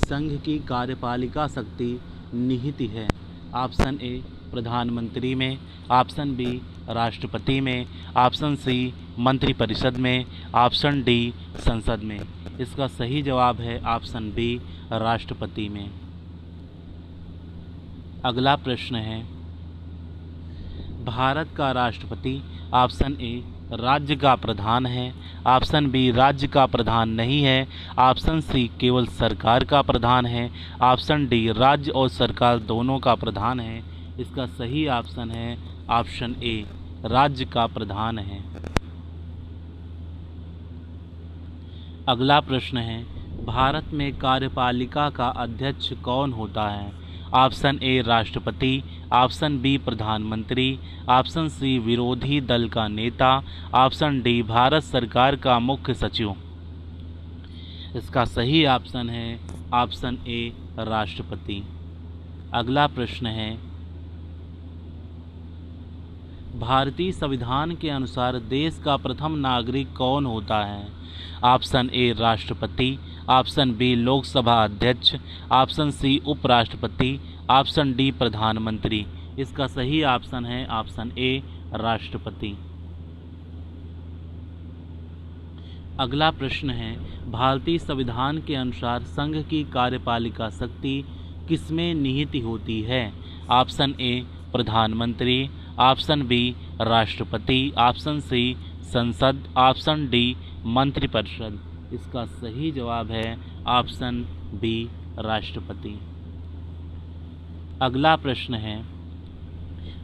संघ की कार्यपालिका शक्ति निहित है? ऑप्शन ए प्रधानमंत्री में, ऑप्शन बी राष्ट्रपति में, ऑप्शन सी मंत्रिपरिषद में, ऑप्शन डी संसद में। इसका सही जवाब है ऑप्शन बी राष्ट्रपति में। अगला प्रश्न है, भारत का राष्ट्रपति ऑप्शन ए राज्य का प्रधान है, ऑप्शन बी राज्य का प्रधान नहीं है, ऑप्शन सी केवल सरकार का प्रधान है, ऑप्शन डी राज्य और सरकार दोनों का प्रधान है। इसका सही ऑप्शन है ऑप्शन ए राज्य का प्रधान है। अगला प्रश्न है, भारत में कार्यपालिका का अध्यक्ष कौन होता है? ऑप्शन ए राष्ट्रपति, ऑप्शन बी प्रधानमंत्री, ऑप्शन सी विरोधी दल का नेता, ऑप्शन डी भारत सरकार का मुख्य सचिव। इसका सही ऑप्शन है ऑप्शन ए राष्ट्रपति। अगला प्रश्न है, भारतीय संविधान के अनुसार देश का प्रथम नागरिक कौन होता है? ऑप्शन ए राष्ट्रपति, ऑप्शन बी लोकसभा अध्यक्ष, ऑप्शन सी उपराष्ट्रपति, ऑप्शन डी प्रधानमंत्री। इसका सही ऑप्शन है ऑप्शन ए राष्ट्रपति। अगला प्रश्न है, भारतीय संविधान के अनुसार संघ की कार्यपालिका शक्ति किसमें निहित होती है? ऑप्शन ए प्रधानमंत्री, ऑप्शन बी राष्ट्रपति, ऑप्शन सी संसद, ऑप्शन डी मंत्रिपरिषद। इसका सही जवाब है ऑप्शन बी राष्ट्रपति। अगला प्रश्न है,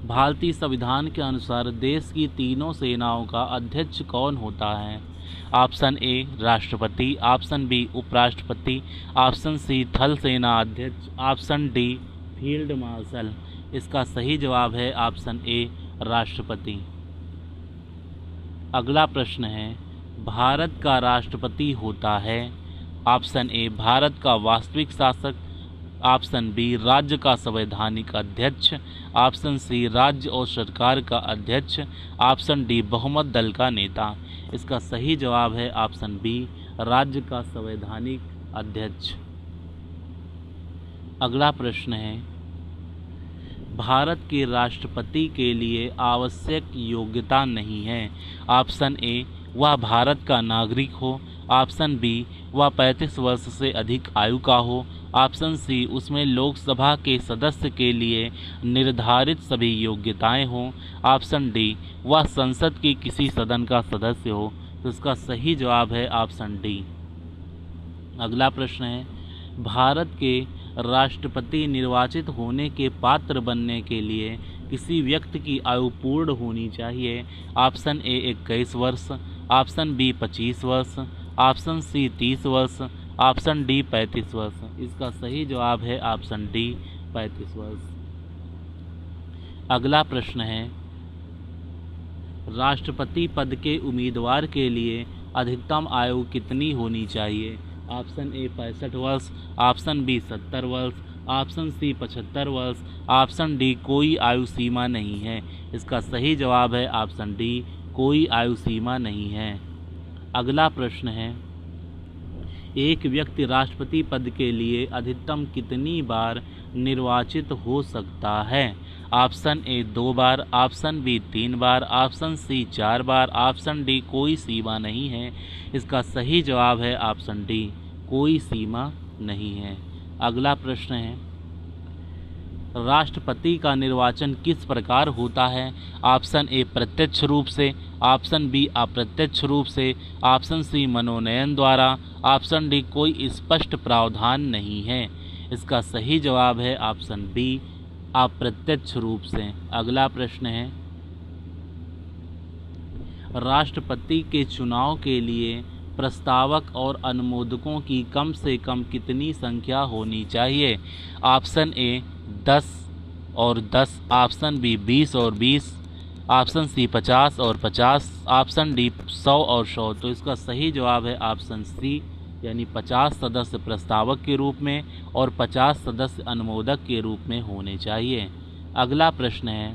भारतीय संविधान के अनुसार देश की तीनों सेनाओं का अध्यक्ष कौन होता है? ऑप्शन ए राष्ट्रपति, ऑप्शन बी उपराष्ट्रपति, ऑप्शन सी थल सेना अध्यक्ष, ऑप्शन डी फील्ड मार्शल। इसका सही जवाब है ऑप्शन ए राष्ट्रपति। अगला प्रश्न है, भारत का राष्ट्रपति होता है? ऑप्शन ए भारत का वास्तविक शासक, ऑप्शन बी राज्य का संवैधानिक अध्यक्ष, ऑप्शन सी राज्य और सरकार का अध्यक्ष, ऑप्शन डी बहुमत दल का नेता। इसका सही जवाब है ऑप्शन बी राज्य का संवैधानिक अध्यक्ष। अगला प्रश्न है, भारत के राष्ट्रपति के लिए आवश्यक योग्यता नहीं है। ऑप्शन ए वह भारत का नागरिक हो, ऑप्शन बी वह 35 वर्ष से अधिक आयु का हो, ऑप्शन सी उसमें लोकसभा के सदस्य के लिए निर्धारित सभी योग्यताएं हों, ऑप्शन डी वह संसद की किसी सदन का सदस्य हो। तो इसका सही जवाब है ऑप्शन डी। अगला प्रश्न है, भारत के राष्ट्रपति निर्वाचित होने के पात्र बनने के लिए किसी व्यक्ति की आयु पूर्ण होनी चाहिए। ऑप्शन ए 21 वर्ष, ऑप्शन बी 25 वर्ष, ऑप्शन सी 30 वर्ष, ऑप्शन डी 35 वर्ष। इसका सही जवाब है ऑप्शन डी 35 वर्ष। अगला प्रश्न है, राष्ट्रपति पद के उम्मीदवार के लिए अधिकतम आयु कितनी होनी चाहिए? ऑप्शन ए 65 वर्ष, ऑप्शन बी 70 वर्ष, ऑप्शन सी 75 वर्ष, ऑप्शन डी कोई आयु सीमा नहीं है। इसका सही जवाब है ऑप्शन डी कोई आयु सीमा नहीं है। अगला प्रश्न है, एक व्यक्ति राष्ट्रपति पद के लिए अधिकतम कितनी बार निर्वाचित हो सकता है? ऑप्शन ए 2 बार, ऑप्शन बी 3 बार, ऑप्शन सी 4 बार, ऑप्शन डी कोई सीमा नहीं है। इसका सही जवाब है ऑप्शन डी कोई सीमा नहीं है। अगला प्रश्न है, राष्ट्रपति का निर्वाचन किस प्रकार होता है? ऑप्शन ए प्रत्यक्ष रूप से, ऑप्शन बी अप्रत्यक्ष रूप से, ऑप्शन सी मनोनयन द्वारा, ऑप्शन डी कोई स्पष्ट प्रावधान नहीं है। इसका सही जवाब है ऑप्शन बी अप्रत्यक्ष रूप से। अगला प्रश्न है, राष्ट्रपति के चुनाव के लिए प्रस्तावक और अनुमोदकों की कम से कम कितनी संख्या होनी चाहिए? ऑप्शन ए 10 और 10, ऑप्शन बी 20 और 20, ऑप्शन सी 50 और 50, ऑप्शन डी 100 और 100। तो इसका सही जवाब है ऑप्शन सी, यानी 50 सदस्य प्रस्तावक के रूप में और 50 सदस्य अनुमोदक के रूप में होने चाहिए। अगला प्रश्न है,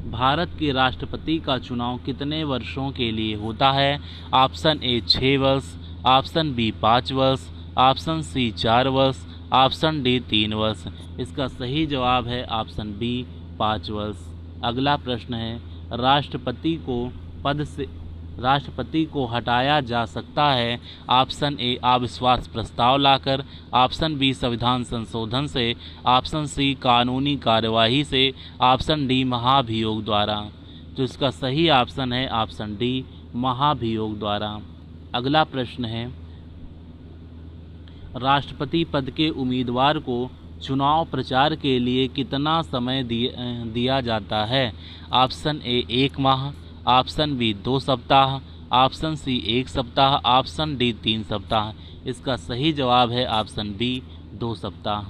भारत के राष्ट्रपति का चुनाव कितने वर्षों के लिए होता है? ऑप्शन ए 6 वर्ष, ऑप्शन बी 5 वर्ष, ऑप्शन सी 4 वर्ष, ऑप्शन डी 3 वर्ष। इसका सही जवाब है ऑप्शन बी 5 वर्ष। अगला प्रश्न है, राष्ट्रपति को हटाया जा सकता है। ऑप्शन ए अविश्वास प्रस्ताव लाकर, ऑप्शन बी संविधान संशोधन से, ऑप्शन सी कानूनी कार्यवाही से, ऑप्शन डी महाभियोग द्वारा। तो इसका सही ऑप्शन है ऑप्शन डी महाभियोग द्वारा। अगला प्रश्न है, राष्ट्रपति पद के उम्मीदवार को चुनाव प्रचार के लिए कितना समय दिया जाता है। ऑप्शन ए 1 माह, ऑप्शन बी 2 सप्ताह, ऑप्शन सी 1 सप्ताह, ऑप्शन डी 3 सप्ताह। इसका सही जवाब है ऑप्शन बी 2 सप्ताह।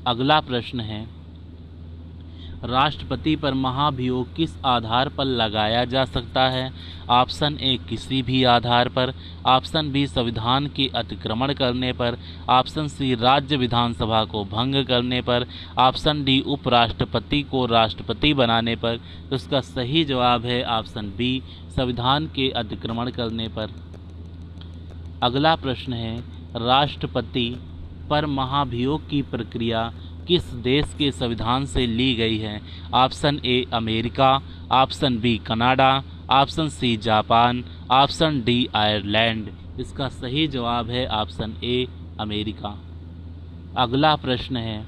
अगला प्रश्न है, राष्ट्रपति पर महाभियोग किस आधार पर लगाया जा सकता है। ऑप्शन ए किसी भी आधार पर, ऑप्शन बी संविधान के अतिक्रमण करने पर, ऑप्शन सी राज्य विधानसभा को भंग करने पर, ऑप्शन डी उपराष्ट्रपति को राष्ट्रपति बनाने पर। तो इसका सही जवाब है ऑप्शन बी संविधान के अतिक्रमण करने पर। अगला प्रश्न है, राष्ट्रपति पर महाभियोग की प्रक्रिया किस देश के संविधान से ली गई है। Option A America, option B Canada, option C Japan, option D Ireland. इसका सही जवाब है ऑप्शन ए अमेरिका। अगला प्रश्न है,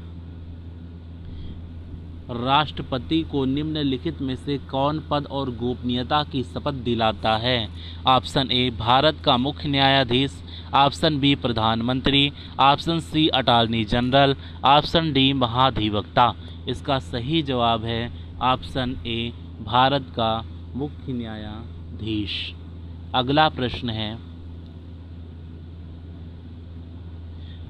राष्ट्रपति को निम्नलिखित में से कौन पद और गोपनीयता की शपथ दिलाता है। ऑप्शन ए भारत का मुख्य न्यायाधीश, ऑप्शन बी प्रधानमंत्री, option C attorney general, option D महाधिवक्ता। इसका सही जवाब है ऑप्शन ए भारत का मुख्य न्यायाधीश। अगला प्रश्न है,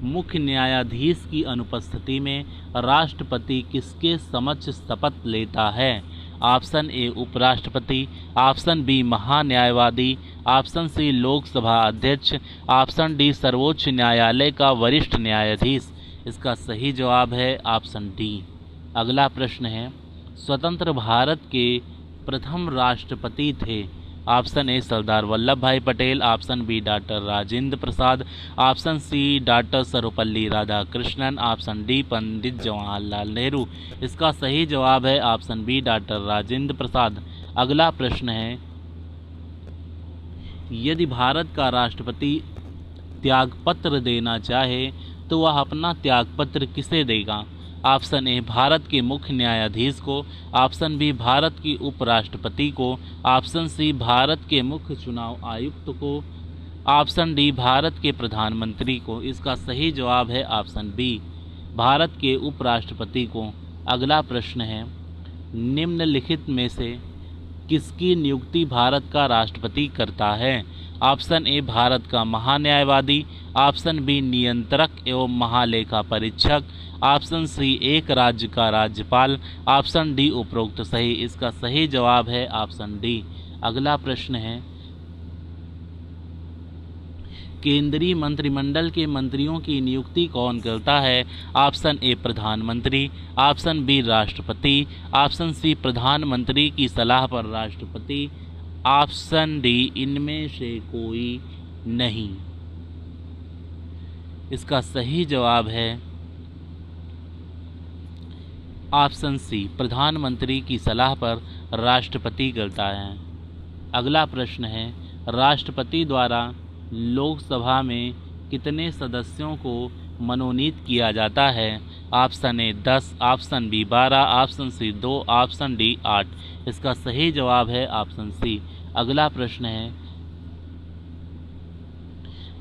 मुख्य न्यायाधीश की अनुपस्थिति में राष्ट्रपति किसके समक्ष शपथ लेता है। ऑप्शन ए उपराष्ट्रपति, ऑप्शन बी महान्यायवादी, ऑप्शन सी लोकसभा अध्यक्ष, ऑप्शन डी सर्वोच्च न्यायालय का वरिष्ठ न्यायाधीश। इसका सही जवाब है ऑप्शन डी। अगला प्रश्न है, स्वतंत्र भारत के प्रथम राष्ट्रपति थे। ऑप्शन ए Sardar Vallabh Bhai Patel, option B doctor Rajendra Prasad, option C doctor Sarvepalli Radhakrishnan, option D Pandit Jawaharlal Nehru. इसका सही जवाब है option B doctor Rajendra Prasad. अगला प्रश्न है, यदि भारत का राष्ट्रपति त्यागपत्र देना चाहे तो वह अपना त्यागपत्र किसे देगा। ऑप्शन ए भारत के मुख्य न्यायाधीश को, ऑप्शन बी भारत की उपराष्ट्रपति को, ऑप्शन सी भारत के मुख्य चुनाव आयुक्त को, ऑप्शन डी भारत के प्रधानमंत्री को। इसका सही जवाब है ऑप्शन बी भारत के उपराष्ट्रपति को। अगला प्रश्न है, निम्नलिखित में से किसकी नियुक्ति भारत का राष्ट्रपति करता है। ऑप्शन ए भारत का महान्यायवादी, ऑप्शन बी नियंत्रक एवं महालेखा परीक्षक, ऑप्शन सी एक राज्य का राज्यपाल, ऑप्शन डी उपरोक्त सही। इसका सही जवाब है ऑप्शन डी। अगला प्रश्न है, केंद्रीय मंत्रिमंडल के मंत्रियों की नियुक्ति कौन करता है। ऑप्शन ए प्रधानमंत्री, ऑप्शन बी राष्ट्रपति, ऑप्शन सी प्रधानमंत्री की सलाह पर राष्ट्रपति, ऑप्शन डी इनमें से कोई नहीं। इसका सही जवाब है ऑप्शन सी प्रधानमंत्री की सलाह पर राष्ट्रपति करता है। अगला प्रश्न है, राष्ट्रपति द्वारा लोकसभा में कितने सदस्यों को मनोनीत किया जाता है। Option A 10, option B 12, option C 2, option D 8। इसका सही जवाब है ऑप्शन सी। अगला प्रश्न है,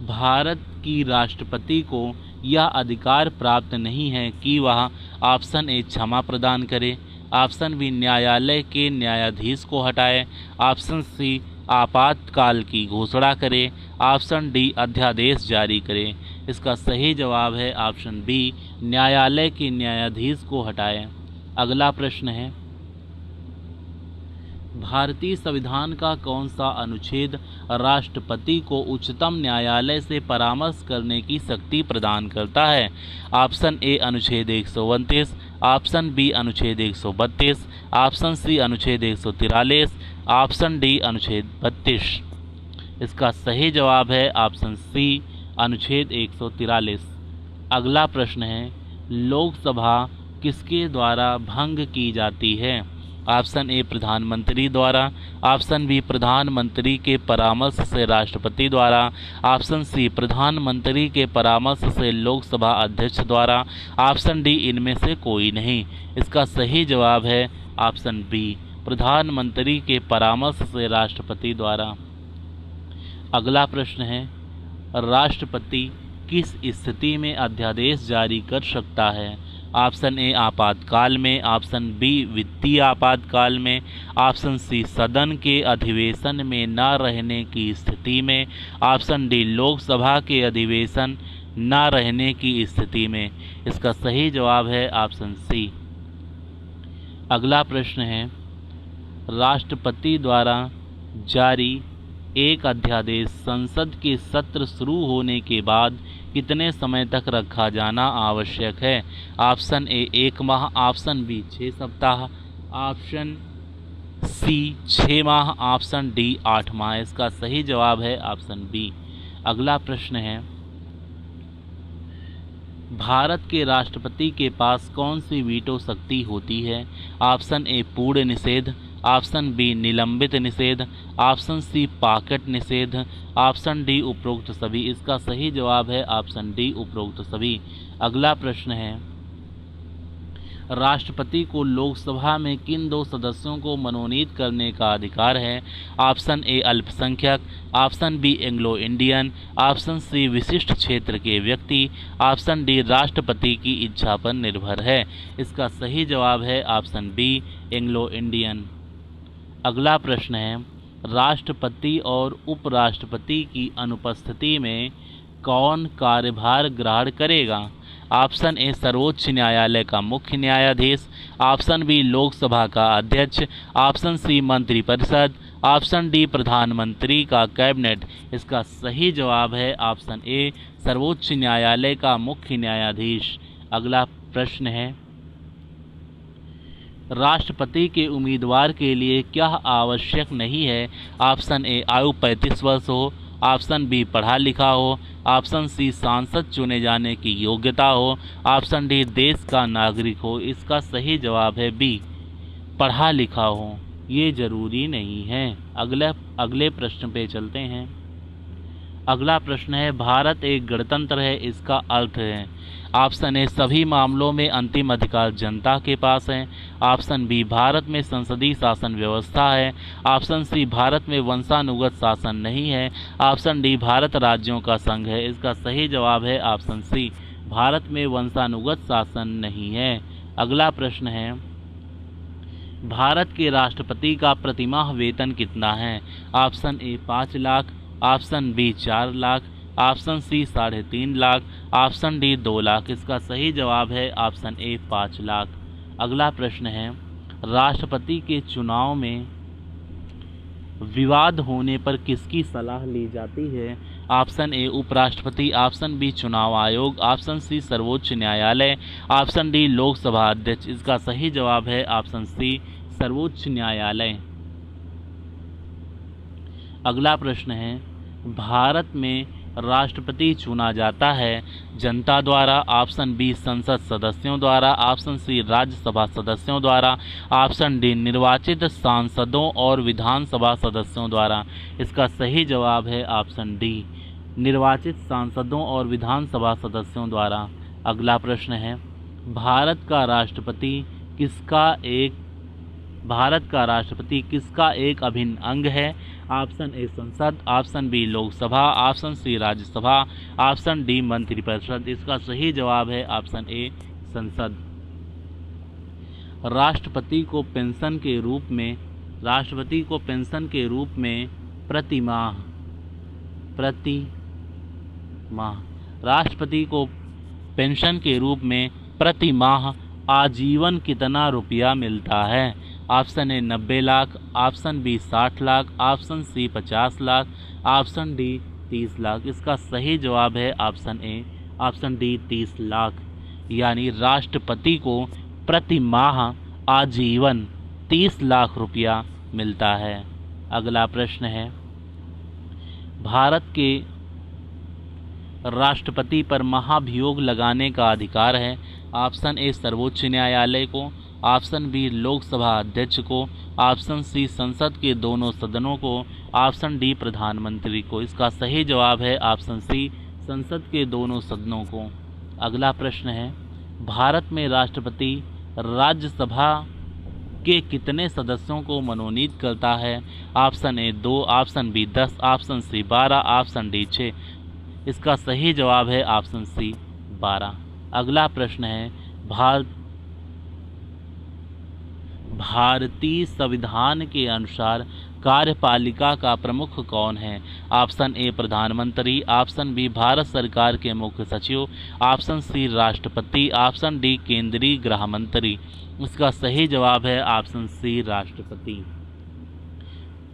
भारत की राष्ट्रपति को यह अधिकार प्राप्त नहीं है कि वह ऑप्शन ए क्षमा प्रदान करे, ऑप्शन बी न्यायालय के न्यायाधीश को हटाए, ऑप्शन सी आपातकाल की घोषणा करे, ऑप्शन डी अध्यादेश जारी करे। इसका सही जवाब है ऑप्शन बी न्यायालय के न्यायाधीश को हटाए। अगला प्रश्न है, भारतीय संविधान का कौन सा अनुच्छेद राष्ट्रपति को उच्चतम न्यायालय से परामर्श करने की शक्ति प्रदान करता है। ऑप्शन ए अनुच्छेद 129, ऑप्शन बी अनुच्छेद 132, ऑप्शन सी अनुच्छेद 143, ऑप्शन डी अनुच्छेद 32। इसका सही जवाब है ऑप्शन सी अनुच्छेद 143। अगला प्रश्न है, लोकसभा किसके द्वारा भंग की जाती है? ऑप्शन ए प्रधानमंत्री द्वारा, ऑप्शन बी प्रधानमंत्री के परामर्श से राष्ट्रपति द्वारा, ऑप्शन सी प्रधानमंत्री के परामर्श से लोकसभा अध्यक्ष द्वारा, ऑप्शन डी इनमें से कोई नहीं। इसका सही जवाब है ऑप्शन बी प्रधानमंत्री के परामर्श से राष्ट्रपति द्वारा। अगला प्रश्न है, राष्ट्रपति किस स्थिति में अध्यादेश जारी कर सकता है? ऑप्शन ए आपातकाल में, ऑप्शन बी वित्तीय आपातकाल में, ऑप्शन सी सदन के अधिवेशन में न रहने की स्थिति में, ऑप्शन डी लोकसभा के अधिवेशन न रहने की स्थिति में। इसका सही जवाब है ऑप्शन सी। अगला प्रश्न है, राष्ट्रपति द्वारा जारी एक अध्यादेश संसद के सत्र शुरू होने के बाद कितने समय तक रखा जाना आवश्यक है? ऑप्शन ए 1 माह, ऑप्शन बी 6 सप्ताह, ऑप्शन सी 6 माह, ऑप्शन डी 8 माह। इसका सही जवाब है ऑप्शन बी। अगला प्रश्न है, भारत के राष्ट्रपति के पास कौन सी वीटो शक्ति होती है? ऑप्शन ए पूर्ण निषेध, ऑप्शन बी निलंबित निषेध, ऑप्शन सी पॉकेट निषेध, ऑप्शन डी उपरोक्त सभी। इसका सही जवाब है ऑप्शन डी उपरोक्त सभी। अगला प्रश्न है, राष्ट्रपति को लोकसभा में किन 2 सदस्यों को मनोनीत करने का अधिकार है? ऑप्शन ए अल्पसंख्यक, option B Anglo Indian, option C विशिष्ट क्षेत्र के व्यक्ति, ऑप्शन डी राष्ट्रपति की इच्छा पर निर्भर है। इसका सही जवाब है ऑप्शन बी एंग्लो इंडियन। अगला प्रश्न है, राष्ट्रपति और उपराष्ट्रपति की अनुपस्थिति में कौन कार्यभार ग्रहण करेगा? ऑप्शन ए सर्वोच्च न्यायालय का मुख्य न्यायाधीश, ऑप्शन बी लोकसभा का अध्यक्ष, ऑप्शन सी मंत्रिपरिषद, ऑप्शन डी प्रधानमंत्री का कैबिनेट। इसका सही जवाब है ऑप्शन ए सर्वोच्च न्यायालय का मुख्य न्यायाधीश। अगला प्रश्न है, राष्ट्रपति के उम्मीदवार के लिए क्या आवश्यक नहीं है? ऑप्शन ए आयु 35 वर्ष हो, ऑप्शन बी पढ़ा लिखा हो, ऑप्शन सी सांसद चुने जाने की योग्यता हो, ऑप्शन डी देश का नागरिक हो। इसका सही जवाब है बी पढ़ा लिखा हो, ये जरूरी नहीं है। अगले प्रश्न पे चलते हैं। अगला प्रश्न है, भारत एक गणतंत्र है, इसका अर्थ है? ऑप्शन ए सभी मामलों में अंतिम अधिकार जनता के पास है, ऑप्शन बी भारत में संसदीय शासन व्यवस्था है, ऑप्शन सी भारत में वंशानुगत शासन नहीं है, ऑप्शन डी भारत राज्यों का संघ है। इसका सही जवाब है ऑप्शन सी भारत में वंशानुगत शासन नहीं है। अगला प्रश्न है, भारत के राष्ट्रपति का प्रतिमाह वेतन कितना है? Option A 5 lakh, option B 4 lakh, option C 3.5 lakh, option D 2 lakh. इसका सही जवाब है ऑप्शन ए 5 लाख। अगला प्रश्न है, राष्ट्रपति के चुनाव में विवाद होने पर किसकी सलाह ली जाती है? ऑप्शन ए उपराष्ट्रपति, ऑप्शन बी चुनाव आयोग, ऑप्शन सी सर्वोच्च न्यायालय, ऑप्शन डी लोकसभा अध्यक्ष। इसका सही जवाब है ऑप्शन सी सर्वोच्च न्यायालय। अगला प्रश्न है, भारत में राष्ट्रपति चुना जाता है जनता द्वारा, ऑप्शन बी संसद सदस्यों द्वारा, ऑप्शन सी राज्यसभा सदस्यों द्वारा, ऑप्शन डी निर्वाचित सांसदों और विधानसभा सदस्यों द्वारा। इसका सही जवाब है ऑप्शन डी निर्वाचित सांसदों और विधानसभा सदस्यों द्वारा। अगला प्रश्न है, भारत का राष्ट्रपति किसका एक अभिन्न अंग है? ऑप्शन ए संसद, option B Lok Sabha, option C Rajya Sabha, option D मंत्रिपरिषद। इसका सही जवाब है ऑप्शन ए संसद। राष्ट्रपति को पेंशन के रूप में प्रति माह आजीवन कितना रुपया मिलता है? Option A 90 lakh, option B 60 lakh, option C 50 lakh, option D 30 lakh. इसका सही जवाब है ऑप्शन डी 30 लाख। यानी राष्ट्रपति को प्रति माह आजीवन 30 लाख रुपया मिलता है। अगला प्रश्न है, भारत के राष्ट्रपति पर महाभियोग लगाने का अधिकार है? ऑप्शन ए सर्वोच्च न्यायालय को, ऑप्शन बी लोकसभा अध्यक्ष को, ऑप्शन सी संसद के दोनों सदनों को, ऑप्शन डी प्रधानमंत्री को। इसका सही जवाब है ऑप्शन सी संसद के दोनों सदनों को। अगला प्रश्न है, भारत में राष्ट्रपति राज्यसभा के कितने सदस्यों को मनोनीत करता है? Option A 2, option B 10, option C 12, option D 6। इसका सही जवाब है ऑप्शन सी 12। अगला प्रश्न है, भारतीय संविधान के अनुसार कार्यपालिका का प्रमुख कौन है? ऑप्शन ए प्रधानमंत्री, ऑप्शन बी भारत सरकार के मुख्य सचिव, ऑप्शन सी राष्ट्रपति, ऑप्शन डी केंद्रीय गृह मंत्री। इसका सही जवाब है ऑप्शन सी राष्ट्रपति।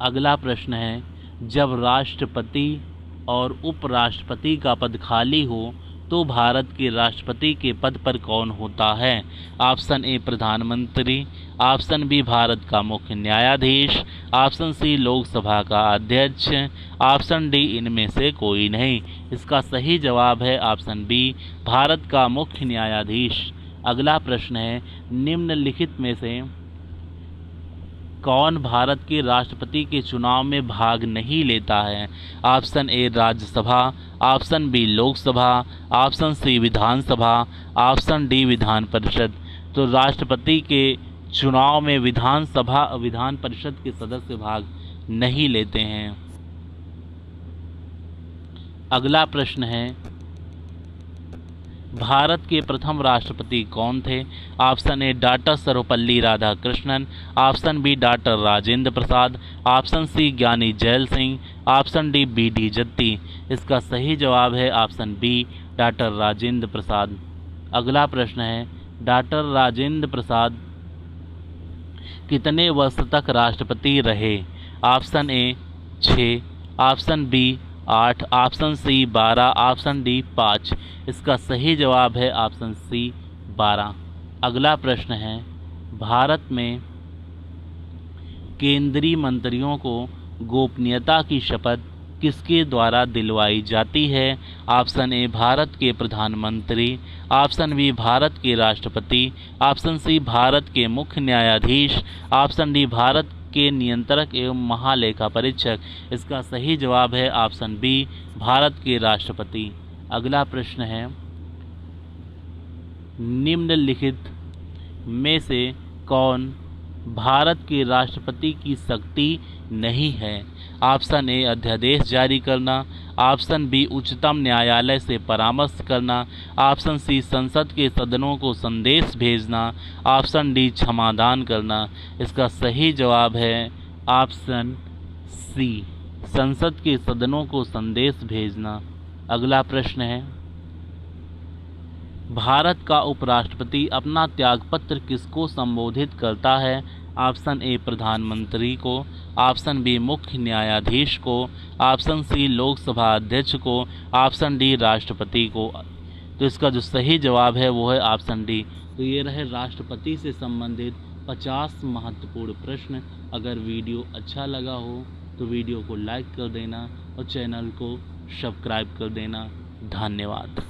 अगला प्रश्न है, जब राष्ट्रपति और उपराष्ट्रपति का पद खाली हो तो भारत के राष्ट्रपति के पद पर कौन होता है? ऑप्शन ए प्रधानमंत्री, ऑप्शन बी भारत का मुख्य न्यायाधीश, ऑप्शन सी लोकसभा का अध्यक्ष, ऑप्शन डी इनमें से कोई नहीं। इसका सही जवाब है ऑप्शन बी भारत का मुख्य न्यायाधीश। अगला प्रश्न है, निम्नलिखित में से कौन भारत के राष्ट्रपति के चुनाव में भाग नहीं लेता है? Option A Rajya Sabha, option B Lok Sabha, option C Vidhan Sabha, option D Vidhan Parishad. तो राष्ट्रपति के चुनाव में विधान परिषद के सदस्य भाग नहीं लेते हैं। अगला प्रश्न है, भारत के प्रथम राष्ट्रपति कौन थे? Option A doctor Sarvepalli Radhakrishnan, option B doctor Rajendra Prasad, option C Giani Zail Singh, option D B D. Jatti. इसका सही जवाब है option B doctor Rajendra Prasad. अगला प्रश्न है, डॉक्टर राजेंद्र प्रसाद कितने वर्ष तक राष्ट्रपति रहे? Option A 6, option B 8, option C 12, option D 5। इसका सही जवाब है ऑप्शन सी 12। अगला प्रश्न है, भारत में केंद्रीय मंत्रियों को गोपनीयता की शपथ किसके द्वारा दिलवाई जाती है? ऑप्शन ए भारत के प्रधानमंत्री, ऑप्शन बी भारत के राष्ट्रपति, ऑप्शन सी भारत के मुख्य न्यायाधीश, ऑप्शन डी भारत के नियंत्रक एवं महालेखा परीक्षक। इसका सही जवाब है ऑप्शन बी भारत के राष्ट्रपति। अगला प्रश्न है, निम्नलिखित में से कौन भारत के राष्ट्रपति की शक्ति नहीं है? ऑप्शन ए अध्यादेश जारी करना, ऑप्शन बी उच्चतम न्यायालय से परामर्श करना, ऑप्शन सी संसद के सदनों को संदेश भेजना, ऑप्शन डी क्षमादान करना। इसका सही जवाब है ऑप्शन सी संसद के सदनों को संदेश भेजना। अगला प्रश्न है, भारत का उपराष्ट्रपति अपना त्यागपत्र किसको संबोधित करता है? ऑप्शन ए प्रधानमंत्री को, ऑप्शन बी मुख्य न्यायाधीश को, ऑप्शन सी लोकसभा अध्यक्ष को, ऑप्शन डी राष्ट्रपति को। तो इसका जो सही जवाब है वो है ऑप्शन डी। तो ये रहे राष्ट्रपति से संबंधित 50 महत्वपूर्ण प्रश्न। अगर वीडियो अच्छा लगा हो तो वीडियो को लाइक कर देना और चैनल को सब्सक्राइब कर देना। धन्यवाद।